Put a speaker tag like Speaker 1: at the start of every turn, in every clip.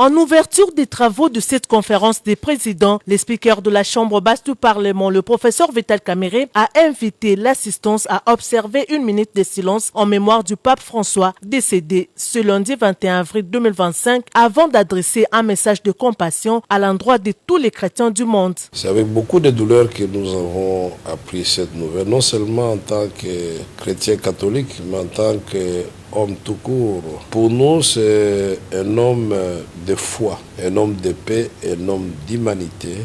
Speaker 1: En ouverture des travaux de cette conférence des présidents, le speaker de la Chambre basse du Parlement, le professeur Vital Kamerhe, a invité l'assistance à observer une minute de silence en mémoire du pape François, décédé ce lundi 21 avril 2025, avant d'adresser un message de compassion à l'endroit de tous les chrétiens du monde.
Speaker 2: C'est avec beaucoup de douleur que nous avons appris cette nouvelle, non seulement en tant que chrétien catholique, mais en tant qu'homme tout court. Pour nous, c'est un homme de foi, un homme de paix, un homme d'humanité,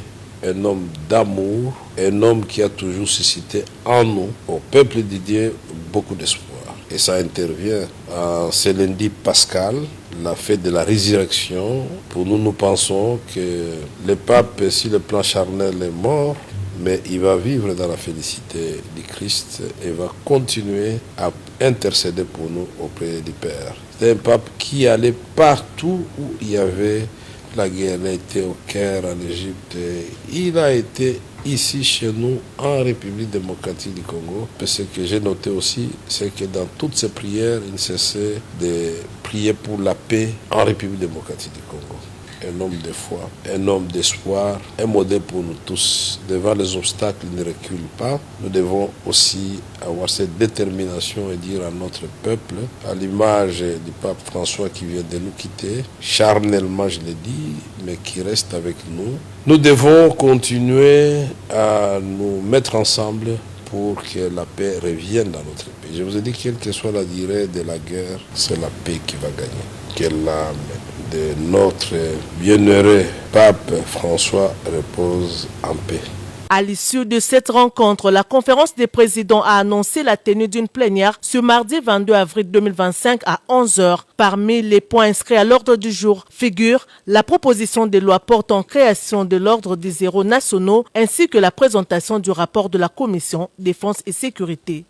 Speaker 2: un homme d'amour, un homme qui a toujours suscité en nous, au peuple de Dieu, beaucoup d'espoir. Et ça intervient en ce lundi pascal, la fête de la résurrection. Pour nous, nous pensons que le pape, sur le plan charnel, est mort, mais il va vivre dans la félicité du Christ et va continuer à intercéder pour nous auprès du Père. C'est un pape qui allait partout où il y avait la guerre. Il a été au Caire, en Égypte. Il a été ici chez nous en République démocratique du Congo. Ce que j'ai noté aussi, c'est que dans toutes ces prières, il ne cessait de prier pour la paix en République démocratique du Congo. Un homme de foi, un homme d'espoir, un modèle pour nous tous. Devant les obstacles, il ne recule pas. Nous devons aussi avoir cette détermination et dire à notre peuple, à l'image du pape François qui vient de nous quitter, charnellement je l'ai dit, mais qui reste avec nous. Nous devons continuer à nous mettre ensemble pour que la paix revienne dans notre pays. Je vous ai dit, quelle que soit la durée de la guerre, c'est la paix qui va gagner. Que l'âme de notre bienheureux pape François repose en paix.
Speaker 1: À l'issue de cette rencontre, la conférence des présidents a annoncé la tenue d'une plénière ce mardi 22 avril 2025 à 11h. Parmi les points inscrits à l'ordre du jour figure la proposition de loi portant création de l'ordre des héros nationaux ainsi que la présentation du rapport de la Commission Défense et Sécurité.